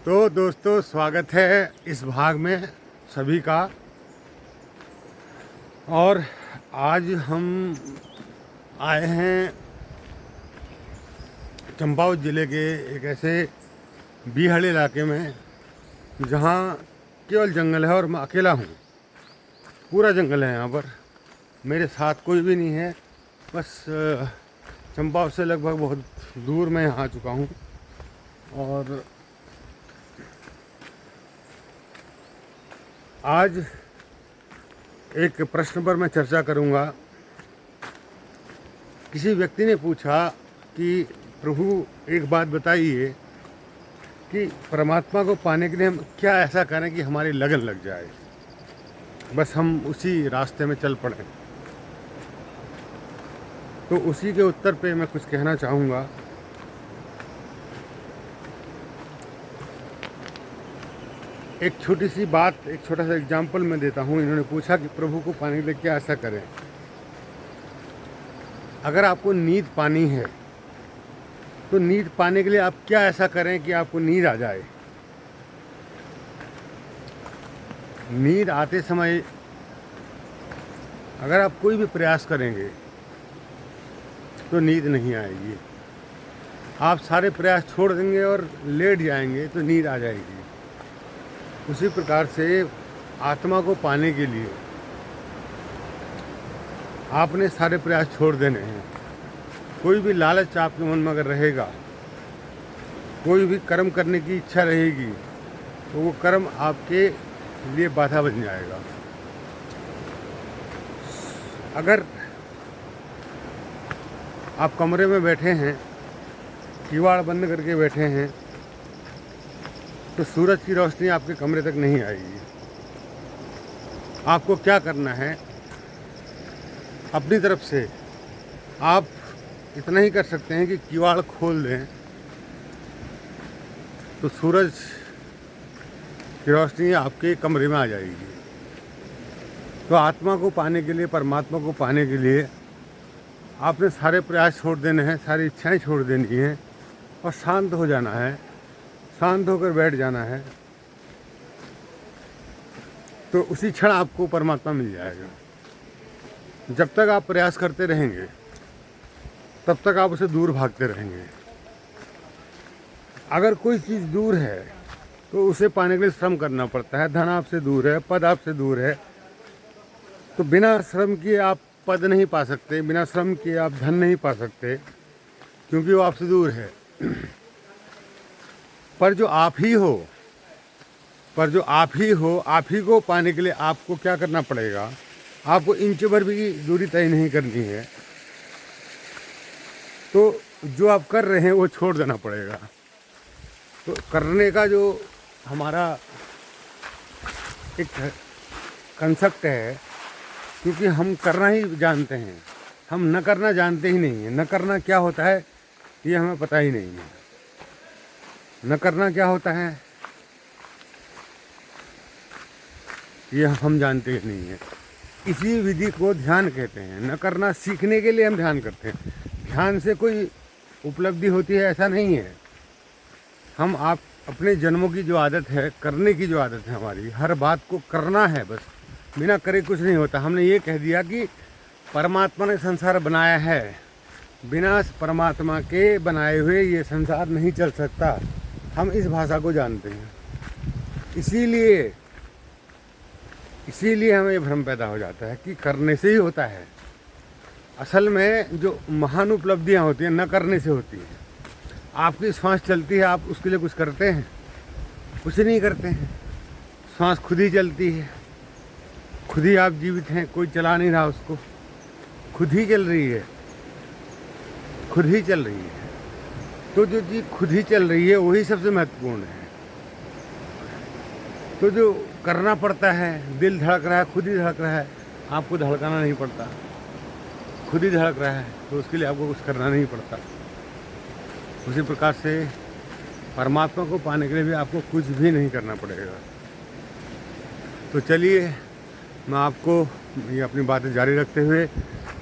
तो दोस्तों, स्वागत है इस भाग में सभी का। और आज हम आए हैं चंपावत ज़िले के एक ऐसे बीहड़ इलाके में जहाँ केवल जंगल है और मैं अकेला हूँ। पूरा जंगल है यहाँ पर, मेरे साथ कोई भी नहीं है। बस चंपावत से लगभग बहुत दूर मैं यहाँ आ चुका हूँ। और आज एक प्रश्न पर मैं चर्चा करूंगा। किसी व्यक्ति ने पूछा कि प्रभु एक बात बताइए कि परमात्मा को पाने के लिए हम क्या ऐसा करें कि हमारी लगन लग जाए, बस हम उसी रास्ते में चल पड़ें। तो उसी के उत्तर पे मैं कुछ कहना चाहूँगा। एक छोटी सी बात, एक छोटा सा एग्जाम्पल मैं देता हूँ। इन्होंने पूछा कि प्रभु को पाने के लिए क्या ऐसा करें। अगर आपको नींद पानी है तो नींद पाने के लिए आप क्या ऐसा करें कि आपको नींद आ जाए। नींद आते समय अगर आप कोई भी प्रयास करेंगे तो नींद नहीं आएगी। आप सारे प्रयास छोड़ देंगे और लेट जाएंगे तो नींद आ जाएगी। उसी प्रकार से आत्मा को पाने के लिए आपने सारे प्रयास छोड़ देने हैं। कोई भी लालच आपके मन में अगर रहेगा, कोई भी कर्म करने की इच्छा रहेगी, तो वो कर्म आपके लिए बाधा बन जाएगा। अगर आप कमरे में बैठे हैं, किवाड़ बंद करके बैठे हैं, तो सूरज की रोशनी आपके कमरे तक नहीं आएगी। आपको क्या करना है, अपनी तरफ से आप इतना ही कर सकते हैं कि किवाड़ खोल दें तो सूरज की रोशनी आपके कमरे में आ जाएगी। तो आत्मा को पाने के लिए, परमात्मा को पाने के लिए आपने सारे प्रयास छोड़ देने हैं, सारी इच्छाएं छोड़ देनी हैं और शांत हो जाना है। शांत होकर बैठ जाना है, तो उसी क्षण आपको परमात्मा मिल जाएगा। जब तक आप प्रयास करते रहेंगे तब तक आप उसे दूर भागते रहेंगे। अगर कोई चीज़ दूर है तो उसे पाने के लिए श्रम करना पड़ता है। धन आपसे दूर है, पद आपसे दूर है, तो बिना श्रम किए आप पद नहीं पा सकते, बिना श्रम किए आप धन नहीं पा सकते, क्योंकि वो आपसे दूर है। पर जो आप ही हो, आप ही को पाने के लिए आपको क्या करना पड़ेगा। आपको इंच भर भी दूरी तय नहीं करनी है, तो जो आप कर रहे हैं वो छोड़ देना पड़ेगा। तो करने का जो हमारा एक कंसेप्ट है, क्योंकि हम करना ही जानते हैं, हम न करना जानते ही नहीं हैं। न करना क्या होता है ये हमें पता ही नहीं है। न करना क्या होता है ये हम जानते ही नहीं है। इसी विधि को ध्यान कहते हैं। न करना सीखने के लिए हम ध्यान करते हैं। ध्यान से कोई उपलब्धि होती है ऐसा नहीं है। हम आप अपने जन्मों की जो आदत है, करने की जो आदत है हमारी, हर बात को करना है, बस बिना करे कुछ नहीं होता। हमने ये कह दिया कि परमात्मा ने संसार बनाया है, बिना परमात्मा के बनाए हुए ये संसार नहीं चल सकता। हम इस भाषा को जानते हैं, इसीलिए हमें भ्रम पैदा हो जाता है कि करने से ही होता है। असल में जो महान उपलब्धियां होती हैं न करने से होती हैं। आपकी सांस चलती है, आप उसके लिए कुछ करते हैं? कुछ नहीं करते हैं। सांस खुद ही चलती है, खुद ही आप जीवित हैं, कोई चला नहीं रहा उसको, खुद ही चल रही है, खुद ही चल रही है। तो जो चीज़ खुद ही चल रही है वही सबसे महत्वपूर्ण है। तो जो करना पड़ता है, दिल धड़क रहा है, खुद ही धड़क रहा है, आपको धड़काना नहीं पड़ता, खुद ही धड़क रहा है, तो उसके लिए आपको कुछ करना नहीं पड़ता। उसी प्रकार से परमात्मा को पाने के लिए भी आपको कुछ भी नहीं करना पड़ेगा। तो चलिए मैं आपको ये अपनी बातें जारी रखते हुए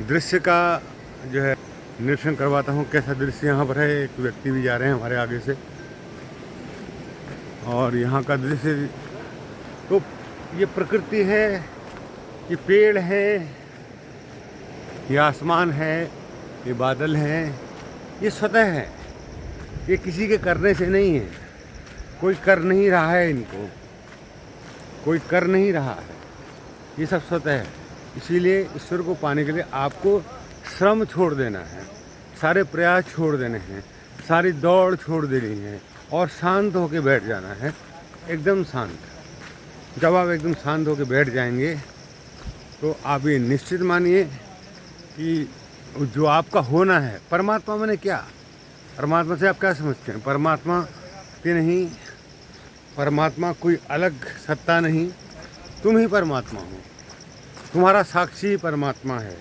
दृश्य का जो है निरीक्षण करवाता हूँ। कैसा दृश्य यहाँ पर है। एक व्यक्ति भी जा रहे हैं हमारे आगे से, और यहाँ का दृश्य, तो ये प्रकृति है, ये पेड़ है, ये आसमान है, ये बादल हैं, ये स्वतः है, ये किसी के करने से नहीं है। कोई कर नहीं रहा है इनको, कोई कर नहीं रहा है, ये सब स्वतः है। इसीलिए ईश्वर को पाने के लिए आपको श्रम छोड़ देना है, सारे प्रयास छोड़ देने हैं, सारी दौड़ छोड़ देनी है और शांत होकर बैठ जाना है, एकदम शांत। जब आप एकदम शांत होकर बैठ जाएंगे तो आप ये निश्चित मानिए कि जो आपका होना है, परमात्मा मैंने क्या, परमात्मा से आप क्या समझते हैं? परमात्मा कि नहीं, परमात्मा कोई अलग सत्ता नहीं, तुम ही परमात्मा हो, तुम्हारा साक्षी परमात्मा है।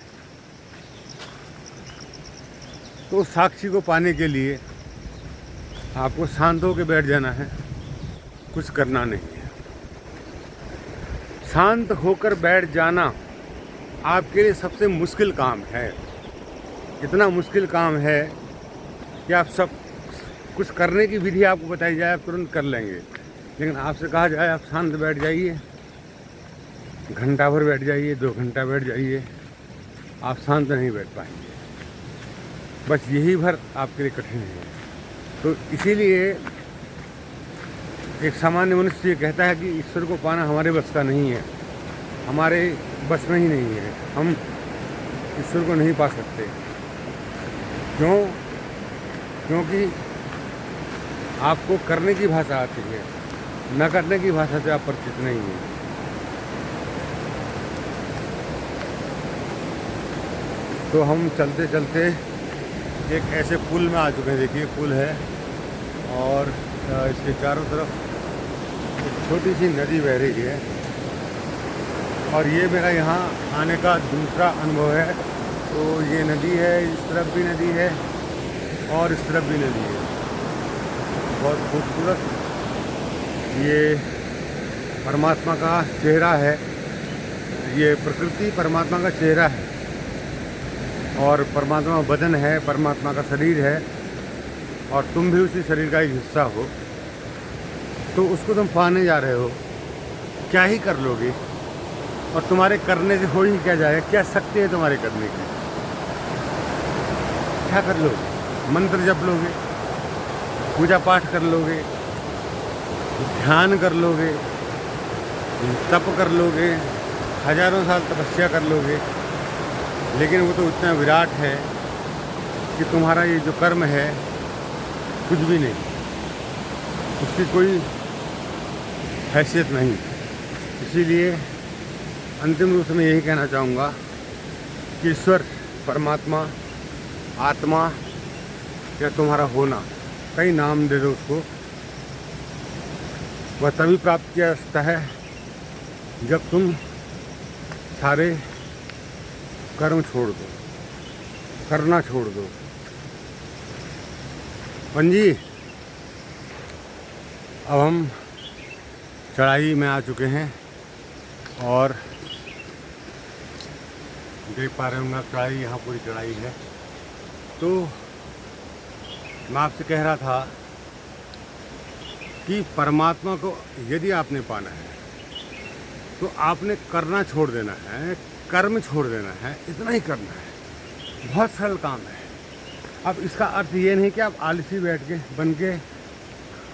तो साक्षी को पाने के लिए आपको शांत होकर बैठ जाना है, कुछ करना नहीं है। शांत होकर बैठ जाना आपके लिए सबसे मुश्किल काम है। इतना मुश्किल काम है कि आप सब कुछ करने की विधि आपको बताई जाए आप तुरंत कर लेंगे, लेकिन आपसे कहा जाए आप शांत बैठ जाइए, घंटा भर बैठ जाइए, 2 घंटा बैठ जाइए, आप शांत नहीं बैठ पाएंगे। बस यही भर आपके लिए कठिन है। तो इसीलिए एक सामान्य मनुष्य ये कहता है कि ईश्वर को पाना हमारे बस का नहीं है, हमारे बस में ही नहीं है, हम ईश्वर को नहीं पा सकते। क्यों? क्योंकि आपको करने की भाषा आती है, न करने की भाषा से आप परिचित नहीं हैं। तो हम चलते चलते एक ऐसे पुल में आ चुके हैं। देखिए पुल है और इसके चारों तरफ एक छोटी सी नदी बह रही है और ये मेरा यहाँ आने का दूसरा अनुभव है। तो ये नदी है, इस तरफ भी नदी है और इस तरफ भी नदी है, बहुत खूबसूरत। ये परमात्मा का चेहरा है, ये प्रकृति परमात्मा का चेहरा है और परमात्मा बदन है, परमात्मा का शरीर है और तुम भी उसी शरीर का एक हिस्सा हो। तो उसको तुम पाने जा रहे हो, क्या ही कर लोगे और तुम्हारे करने से हो ही क्या जाएगा? क्या शक्ति है तुम्हारे करने की? क्या कर लोगे? मंत्र जप लोगे, पूजा पाठ कर लोगे, ध्यान कर लोगे, तप कर लोगे, हजारों साल तपस्या कर लोगे, लेकिन वो तो इतना विराट है कि तुम्हारा ये जो कर्म है कुछ भी नहीं, उसकी कोई हैसियत नहीं। इसीलिए अंतिम रूप से मैं यही कहना चाहूँगा कि ईश्वर, परमात्मा, आत्मा या तुम्हारा होना, कई नाम दे दो उसको, वह तभी प्राप्त किया जा सकता है जब तुम सारे कर्म छोड़ दो, करना छोड़ दो। पंजी, अब हम चढ़ाई में आ चुके हैं और देख पा रहे होंगे चढ़ाई, यहाँ पूरी चढ़ाई है। तो मैं आपसे कह रहा था कि परमात्मा को यदि आपने पाना है तो आपने करना छोड़ देना है, कर्म छोड़ देना है, इतना ही करना है। बहुत सरल काम है। अब इसका अर्थ ये नहीं कि आप आलसी बैठ के बन के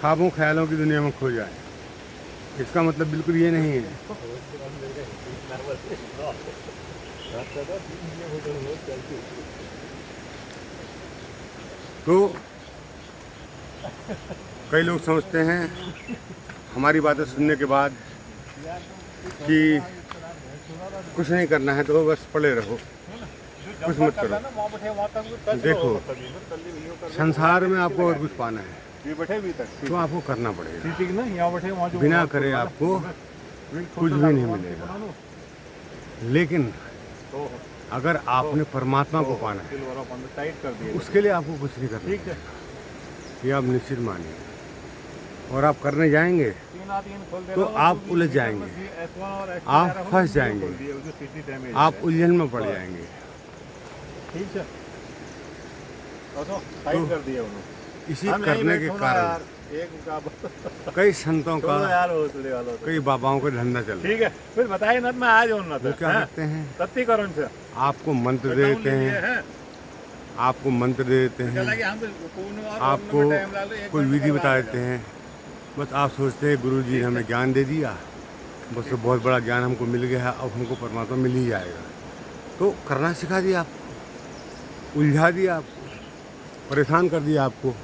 ख्वाबों ख्यालों की दुनिया में खो जाए, इसका मतलब बिल्कुल ये नहीं है। तो कई लोग समझते हैं हमारी बातें सुनने के बाद कि कुछ नहीं करना है तो बस पड़े रहो, कुछ मत करो। देखो, संसार में आपको अगर कुछ पाना है तो आपको करना पड़ेगा, बिना करे आपको कुछ भी नहीं मिलेगा। लेकिन अगर आपने परमात्मा को पाना है उसके लिए आपको कुछ नहीं करना है, ये आप निश्चित मानिए। और आप करने जाएंगे तो आप उलझ जाएंगे, आप फंस जाएंगे, आप उलझन में पड़ जाएंगे। तो इसी करने के कारण एक मुकाबला कई संतों का, छोड़ो यार वो थोड़ी वालों तो। कई बाबाओं का धंधा चल रहा ठीक है फिर बताइए ना मैं आ जाऊँ ना है। वो क्या करते हैं, तत्ती करण से आपको मंत्र दे देते हैं, आपको मंत्र दे देते हैं, आपको कोई विधि बता देते हैं। बस आप सोचते हैं गुरु जी ने हमें ज्ञान दे दिया, बस तो बहुत बड़ा ज्ञान हमको मिल गया है, अब हमको परमात्मा मिल ही जाएगा। तो करना सिखा दिया आपको, उलझा दिया आपको, परेशान कर दिया आपको।